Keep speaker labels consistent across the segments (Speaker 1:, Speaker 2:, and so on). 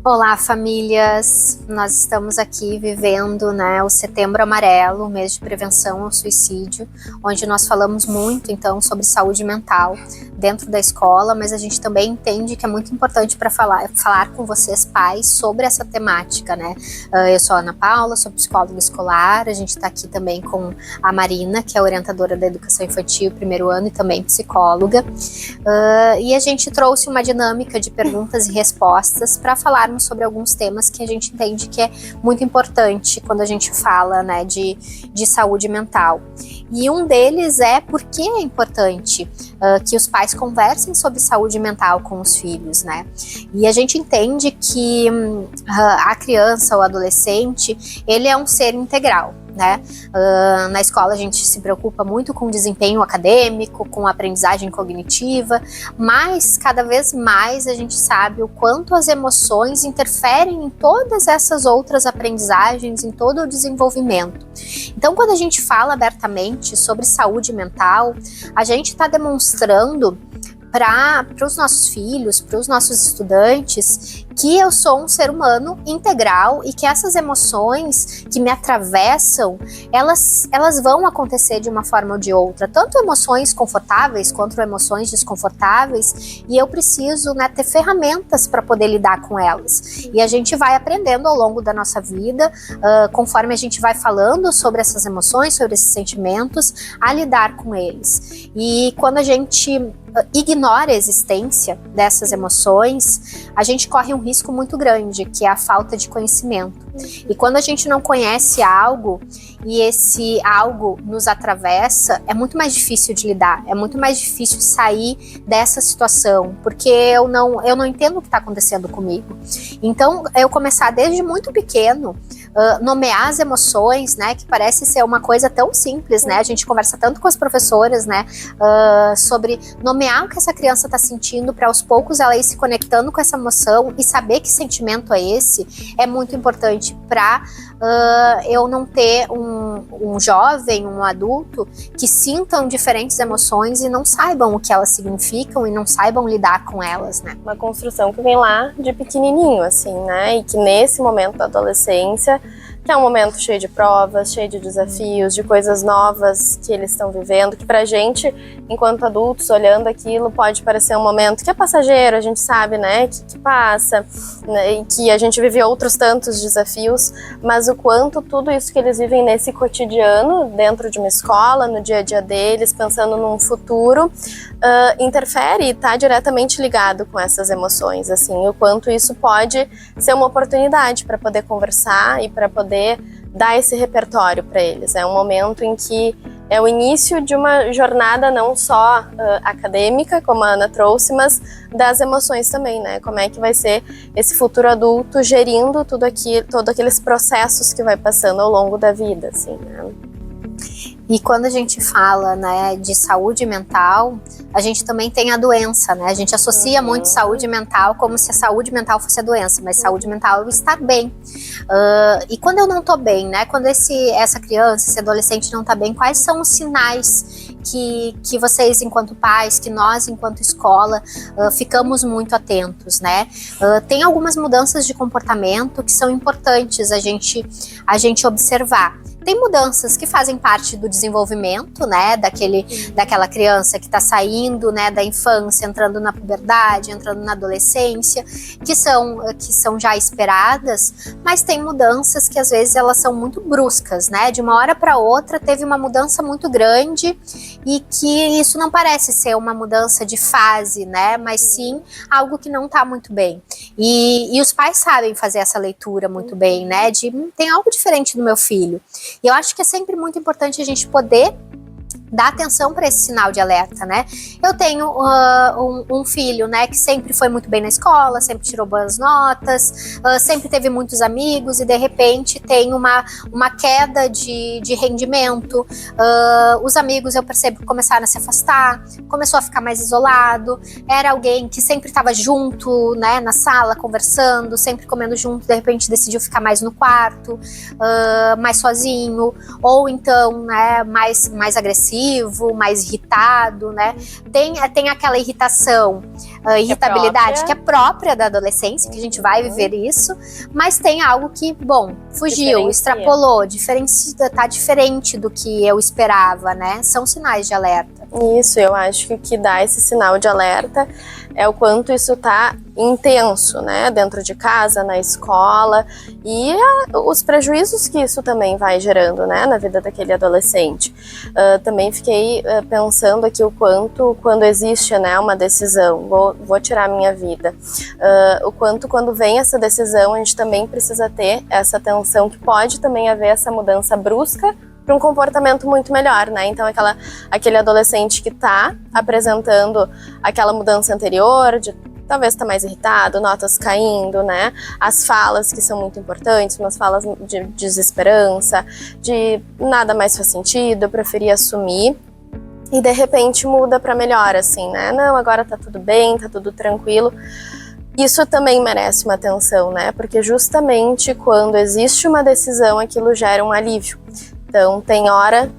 Speaker 1: Olá, famílias! Nós estamos aqui vivendo, o Setembro Amarelo, o mês de prevenção ao suicídio, onde nós falamos muito, então, sobre saúde mental dentro da escola, mas a gente também entende que é muito importante para falar com vocês, pais, sobre essa temática, né? Eu sou a Ana Paula, sou psicóloga escolar, a gente está aqui também com a Marina, que é orientadora da educação infantil, primeiro ano, e também psicóloga. E a gente trouxe uma dinâmica de perguntas e respostas para falarmos sobre alguns temas que a gente entende que é muito importante quando a gente fala, né, de saúde mental. E um deles é por que é importante que os pais conversem sobre saúde mental com os filhos, né? E a gente entende que a criança ou adolescente, ele é um ser integral, né? Na escola a gente se preocupa muito com o desempenho acadêmico, com a aprendizagem cognitiva, mas cada vez mais a gente sabe o quanto as emoções interferem em todas essas outras aprendizagens, em todo o desenvolvimento. Então, quando a gente fala abertamente sobre saúde mental, a gente está demonstrando para os nossos filhos, para os nossos estudantes, que eu sou um ser humano integral e que essas emoções que me atravessam, elas vão acontecer de uma forma ou de outra, tanto emoções confortáveis quanto emoções desconfortáveis, e eu preciso, né, ter ferramentas para poder lidar com elas. E a gente vai aprendendo ao longo da nossa vida, conforme a gente vai falando sobre essas emoções, sobre esses sentimentos, a lidar com eles. E quando a gente ignora a existência dessas emoções, a gente corre um risco muito grande, que é a falta de conhecimento. E quando a gente não conhece algo e esse algo nos atravessa, é muito mais difícil de lidar, é muito mais difícil sair dessa situação, porque eu não entendo o que está acontecendo comigo. Então, eu começar desde muito pequeno, nomear as emoções, né, que parece ser uma coisa tão simples, né, a gente conversa tanto com as professoras, né, sobre nomear o que essa criança está sentindo, para aos poucos ela ir se conectando com essa emoção e saber que sentimento é esse, é muito importante para eu não ter um jovem, um adulto que sintam diferentes emoções e não saibam o que elas significam e não saibam lidar com elas, né?
Speaker 2: Uma construção que vem lá de pequenininho, assim, né? E que nesse momento da adolescência, que é um momento cheio de provas, cheio de desafios, de coisas novas que eles estão vivendo, que pra gente, enquanto adultos, olhando aquilo, pode parecer um momento que é passageiro, a gente sabe, né, que passa, né, e que a gente vive outros tantos desafios, mas o quanto tudo isso que eles vivem nesse cotidiano, dentro de uma escola, no dia a dia deles, pensando num futuro, interfere e está diretamente ligado com essas emoções, assim, o quanto isso pode ser uma oportunidade para poder conversar e para poder dar esse repertório para eles. É um momento em que é o início de uma jornada não só acadêmica, como a Ana trouxe, mas das emoções também, né? Como é que vai ser esse futuro adulto gerindo todos aqueles processos que vai passando ao longo da vida, assim, né?
Speaker 1: E quando a gente fala, né, de saúde mental, a gente também tem a doença, né? A gente associa muito saúde mental como se a saúde mental fosse a doença, mas saúde mental é o estar bem. E quando eu não tô bem, né? Quando essa criança, esse adolescente não tá bem, quais são os sinais que vocês, enquanto pais, que nós, enquanto escola, ficamos muito atentos, né? Tem algumas mudanças de comportamento que são importantes a gente observar. Tem mudanças que fazem parte do desenvolvimento, né, daquela criança que está saindo, né, da infância, entrando na puberdade, entrando na adolescência, que são já esperadas, mas tem mudanças que às vezes elas são muito bruscas, né, de uma hora para outra teve uma mudança muito grande e que isso não parece ser uma mudança de fase, né, mas sim algo que não está muito bem. E os pais sabem fazer essa leitura muito bem, né, tem algo diferente do meu filho. E eu acho que é sempre muito importante a gente poder dar atenção para esse sinal de alerta, né? Eu tenho um filho, né, que sempre foi muito bem na escola, sempre tirou boas notas, sempre teve muitos amigos e de repente tem uma queda de rendimento. Os amigos, eu percebo que começaram a se afastar, começou a ficar mais isolado, era alguém que sempre estava junto, né, na sala, conversando, sempre comendo junto, de repente decidiu ficar mais no quarto, mais sozinho, ou então, né, mais agressivo, mais irritado, né? Tem aquela irritação irritabilidade que é própria da adolescência, que a gente vai viver isso, mas tem algo que, bom, fugiu, extrapolou, tá diferente do que eu esperava, né? São sinais de alerta.
Speaker 2: Isso, eu acho que o que dá esse sinal de alerta é o quanto isso tá intenso, né, dentro de casa, na escola, e os prejuízos que isso também vai gerando, né, na vida daquele adolescente. Também fiquei pensando aqui o quanto, quando existe, né, uma decisão, vou tirar a minha vida, o quanto quando vem essa decisão a gente também precisa ter essa atenção que pode também haver essa mudança brusca para um comportamento muito melhor, né? Então aquele adolescente que está apresentando aquela mudança anterior, de talvez tá mais irritado, notas caindo, né? As falas que são muito importantes, umas falas de desesperança, de nada mais faz sentido, eu preferi assumir. E de repente muda para melhor, assim, né? Não, agora tá tudo bem, tá tudo tranquilo. Isso também merece uma atenção, né? Porque justamente quando existe uma decisão, aquilo gera um alívio. Então, tem hora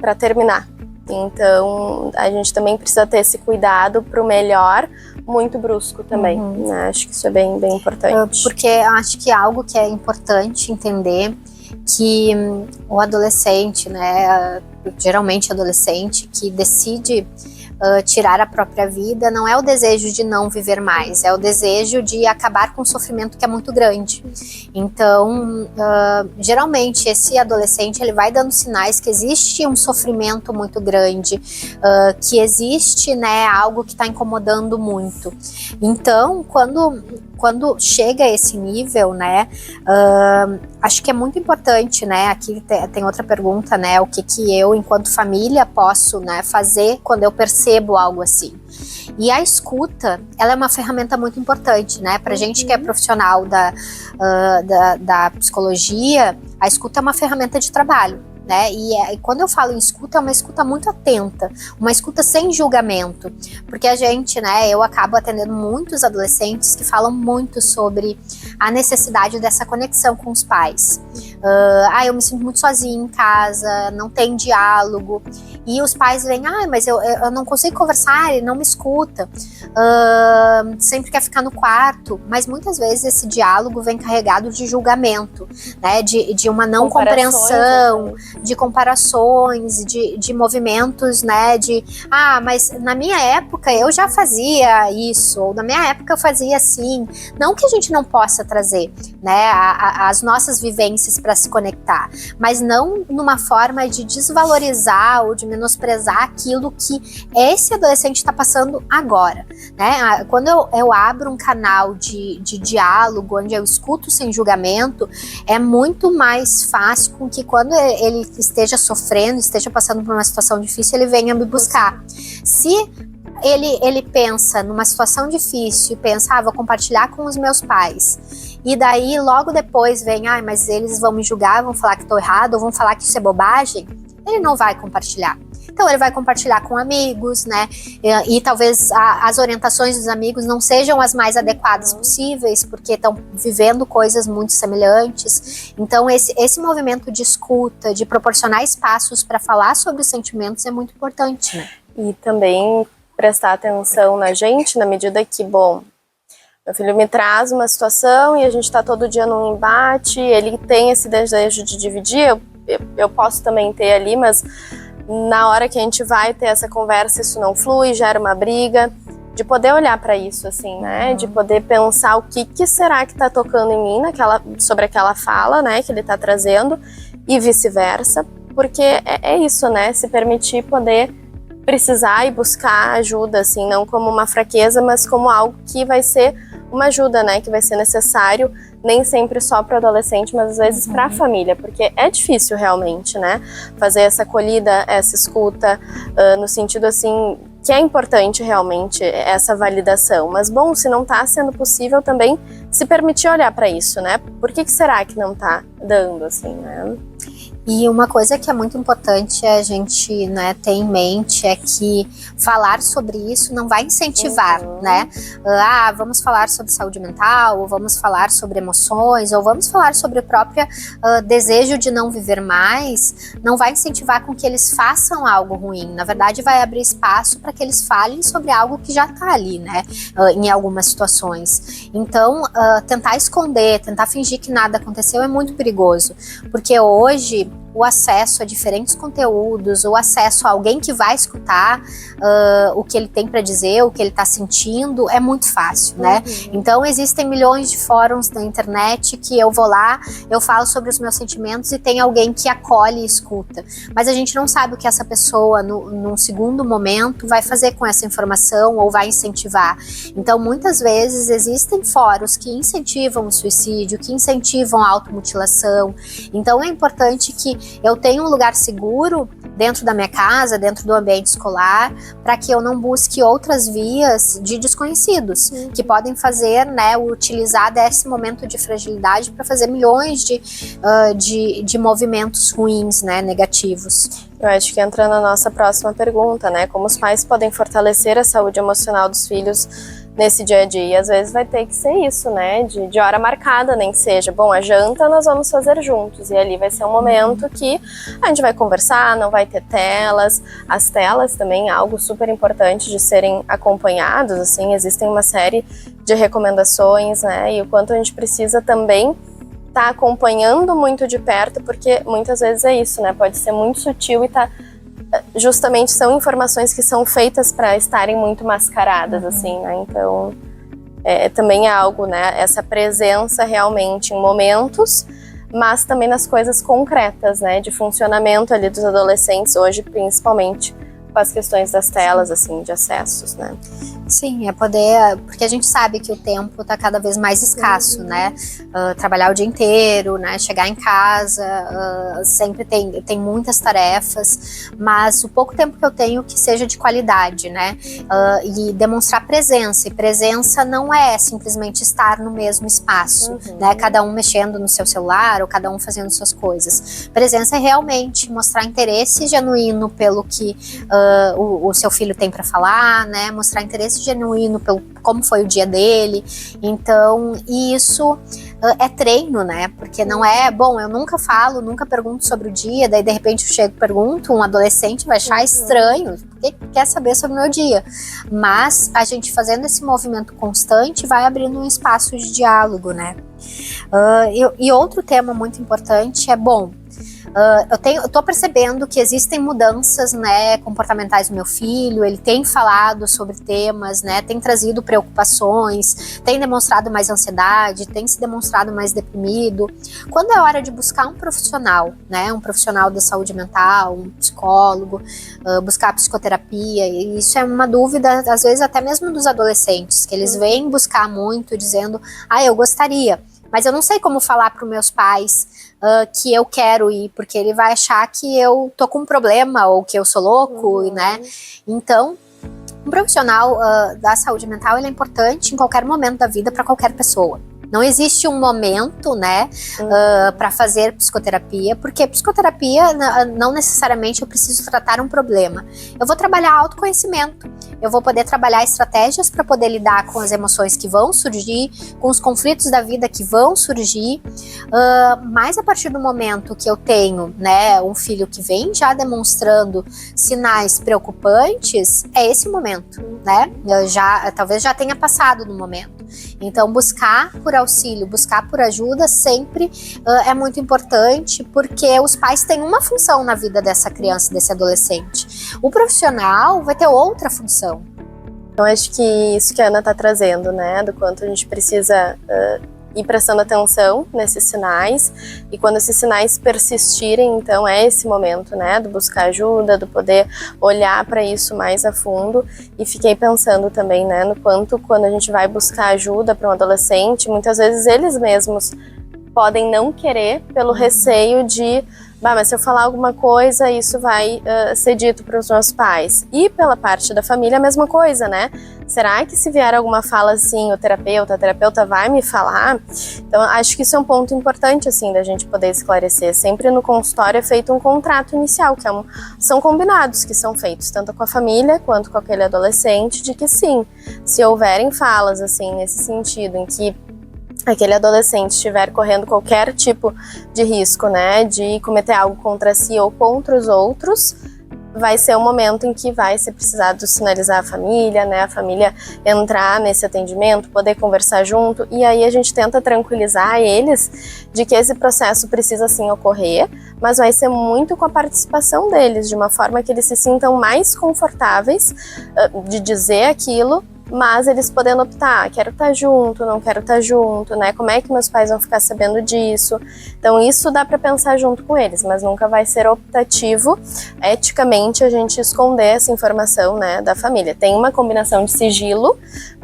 Speaker 2: para terminar. Então, a gente também precisa ter esse cuidado para o melhor, muito brusco também. Né? Acho que isso é bem, bem importante.
Speaker 1: Porque acho que algo que é importante entender que o adolescente, né, geralmente adolescente, que decide tirar a própria vida, não é o desejo de não viver mais, é o desejo de acabar com um sofrimento que é muito grande. Então, geralmente esse adolescente ele vai dando sinais que existe um sofrimento muito grande, que existe, né, algo que está incomodando muito. Então, quando chega a esse nível, né, acho que é muito importante, né, aqui tem outra pergunta, né, o que eu, enquanto família, posso, né, fazer quando eu percebo algo assim. E a escuta, ela é uma ferramenta muito importante, né, pra gente que é profissional da psicologia, a escuta é uma ferramenta de trabalho. Né? E quando eu falo em escuta, é uma escuta muito atenta, uma escuta sem julgamento, porque a gente, né, eu acabo atendendo muitos adolescentes que falam muito sobre a necessidade dessa conexão com os pais. Eu me sinto muito sozinha em casa, não tem diálogo, e os pais vêm, mas eu não consigo conversar, ele não me escuta, sempre quer ficar no quarto, mas muitas vezes esse diálogo vem carregado de julgamento, né, de uma não compreensão, de comparações, de movimentos, né, mas na minha época eu já fazia isso, ou na minha época eu fazia assim. Não que a gente não possa trazer, né, as nossas vivências para se conectar, mas não numa forma de desvalorizar ou de menosprezar aquilo que esse adolescente está passando agora, né? Quando eu abro um canal de diálogo, onde eu escuto sem julgamento, é muito mais fácil com que quando ele esteja sofrendo, esteja passando por uma situação difícil, ele venha me buscar. Se ele pensa numa situação difícil e pensa, vou compartilhar com os meus pais, e daí logo depois vem, mas eles vão me julgar, vão falar que estou errado, ou vão falar que isso é bobagem, ele não vai compartilhar. Então ele vai compartilhar com amigos, né, e talvez as orientações dos amigos não sejam as mais adequadas possíveis, porque estão vivendo coisas muito semelhantes. Então esse movimento de escuta, de proporcionar espaços para falar sobre os sentimentos é muito importante, né?
Speaker 2: E também prestar atenção na gente, na medida que, bom, meu filho me traz uma situação e a gente está todo dia num embate, ele tem esse desejo de dividir, eu posso também ter ali, mas na hora que a gente vai ter essa conversa, isso não flui, gera uma briga, de poder olhar para isso, assim, né, de poder pensar o que será que tá tocando em mim sobre aquela fala, né, que ele tá trazendo, e vice-versa, porque é isso, né, se permitir poder precisar e buscar ajuda, assim, não como uma fraqueza, mas como algo que vai ser uma ajuda, né, que vai ser necessário, nem sempre só para o adolescente, mas às vezes para a família, porque é difícil realmente, né, fazer essa acolhida, essa escuta, no sentido, assim, que é importante realmente essa validação, mas bom, se não está sendo possível também se permitir olhar para isso, né, por que será que não está dando, assim, né?
Speaker 1: E uma coisa que é muito importante a gente, né, ter em mente é que falar sobre isso não vai incentivar, né? Vamos falar sobre saúde mental, ou vamos falar sobre emoções, ou vamos falar sobre o próprio desejo de não viver mais, não vai incentivar com que eles façam algo ruim. Na verdade, vai abrir espaço para que eles falem sobre algo que já está ali, né? Em algumas situações. Então, tentar esconder, tentar fingir que nada aconteceu é muito perigoso, porque hoje o acesso a diferentes conteúdos, o acesso a alguém que vai escutar o que ele tem para dizer, o que ele está sentindo, é muito fácil, né? Então existem milhões de fóruns na internet que eu vou lá, eu falo sobre os meus sentimentos e tem alguém que acolhe e escuta. Mas a gente não sabe o que essa pessoa, num segundo momento, vai fazer com essa informação ou vai incentivar. Então muitas vezes existem fóruns que incentivam o suicídio, que incentivam a automutilação. Então é importante que eu tenho um lugar seguro dentro da minha casa, dentro do ambiente escolar, para que eu não busque outras vias de desconhecidos, que podem fazer, né, utilizar desse momento de fragilidade para fazer milhões de movimentos ruins, né, negativos.
Speaker 2: Eu acho que entra na nossa próxima pergunta, né, como os pais podem fortalecer a saúde emocional dos filhos nesse dia a dia. E às vezes vai ter que ser isso, né? De hora marcada, nem que seja. Bom, a janta nós vamos fazer juntos. E ali vai ser um momento que a gente vai conversar, não vai ter telas. As telas também é algo super importante de serem acompanhados, assim. Existem uma série de recomendações, né? E o quanto a gente precisa também estar acompanhando muito de perto, porque muitas vezes é isso, né? Pode ser muito sutil e justamente são informações que são feitas para estarem muito mascaradas, assim, né? Então, também é algo, né? Essa presença realmente em momentos, mas também nas coisas concretas, né? De funcionamento ali dos adolescentes hoje, principalmente com as questões das telas, assim, de acessos, né?
Speaker 1: Sim, porque a gente sabe que o tempo está cada vez mais escasso, né? Trabalhar o dia inteiro, né? Chegar em casa, sempre tem muitas tarefas, mas o pouco tempo que eu tenho que seja de qualidade, né? E demonstrar presença, e presença não é simplesmente estar no mesmo espaço, né? Cada um mexendo no seu celular, ou cada um fazendo suas coisas. Presença é realmente mostrar interesse genuíno pelo que o seu filho tem para falar, né? Mostrar interesse genuíno pelo como foi o dia dele. Então, isso é treino, né? Porque não é, bom, eu nunca falo, nunca pergunto sobre o dia, daí de repente eu chego e pergunto, um adolescente vai achar estranho, porque quer saber sobre o meu dia. Mas a gente fazendo esse movimento constante vai abrindo um espaço de diálogo, né? E outro tema muito importante é, bom, eu tô percebendo que existem mudanças, né, comportamentais do meu filho. Ele tem falado sobre temas, né, tem trazido preocupações, tem demonstrado mais ansiedade, tem se demonstrado mais deprimido. Quando é hora de buscar um profissional, né, um profissional da saúde mental, um psicólogo, buscar psicoterapia? E isso é uma dúvida, às vezes até mesmo dos adolescentes, que eles vêm buscar muito, dizendo, eu gostaria, mas eu não sei como falar para os meus pais que eu quero ir, porque ele vai achar que eu tô com um problema ou que eu sou louco, né? Então, um profissional da saúde mental, ele é importante em qualquer momento da vida para qualquer pessoa. Não existe um momento, né, para fazer psicoterapia, porque psicoterapia não necessariamente eu preciso tratar um problema. Eu vou trabalhar autoconhecimento, eu vou poder trabalhar estratégias para poder lidar com as emoções que vão surgir, com os conflitos da vida que vão surgir, mas a partir do momento que eu tenho, né, um filho que vem já demonstrando sinais preocupantes, é esse momento, né? Talvez já tenha passado no momento. Então, buscar por auxílio, buscar por ajuda sempre é muito importante, porque os pais têm uma função na vida dessa criança, desse adolescente. O profissional vai ter outra função.
Speaker 2: Eu acho que isso que a Ana está trazendo, né, do quanto a gente precisa ir prestando atenção nesses sinais, e quando esses sinais persistirem, então é esse momento, né, do buscar ajuda, do poder olhar para isso mais a fundo. E fiquei pensando também, né, no quanto quando a gente vai buscar ajuda para um adolescente, muitas vezes eles mesmos podem não querer pelo receio de mas se eu falar alguma coisa, isso vai ser dito para os meus pais. E pela parte da família, a mesma coisa, né? Será que se vier alguma fala assim, a terapeuta vai me falar? Então, acho que isso é um ponto importante, assim, da gente poder esclarecer. Sempre no consultório é feito um contrato inicial, que são combinados que são feitos, tanto com a família quanto com aquele adolescente, de que sim, se houverem falas, assim, nesse sentido, em que aquele adolescente estiver correndo qualquer tipo de risco, né, de cometer algo contra si ou contra os outros, vai ser o momento em que vai ser precisado sinalizar a família, né, a família entrar nesse atendimento, poder conversar junto, e aí a gente tenta tranquilizar eles de que esse processo precisa sim ocorrer, mas vai ser muito com a participação deles, de uma forma que eles se sintam mais confortáveis de dizer aquilo, mas eles podendo optar, quero estar junto, não quero estar junto, né? Como é que meus pais vão ficar sabendo disso? Então isso dá para pensar junto com eles, mas nunca vai ser optativo, eticamente, a gente esconder essa informação, né, da família. Tem uma combinação de sigilo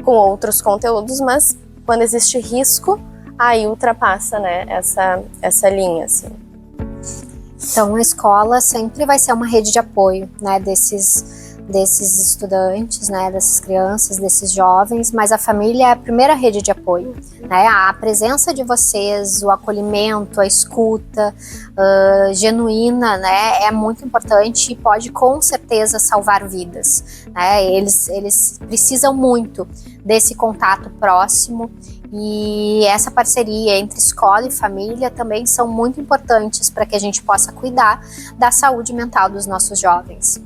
Speaker 2: com outros conteúdos, mas quando existe risco, aí ultrapassa, né, essa linha, assim.
Speaker 1: Então a escola sempre vai ser uma rede de apoio, né, desses estudantes, né, dessas crianças, desses jovens, mas a família é a primeira rede de apoio, né? A presença de vocês, o acolhimento, a escuta genuína, né, é muito importante e pode com certeza salvar vidas, né? Eles precisam muito desse contato próximo, e essa parceria entre escola e família também são muito importantes para que a gente possa cuidar da saúde mental dos nossos jovens.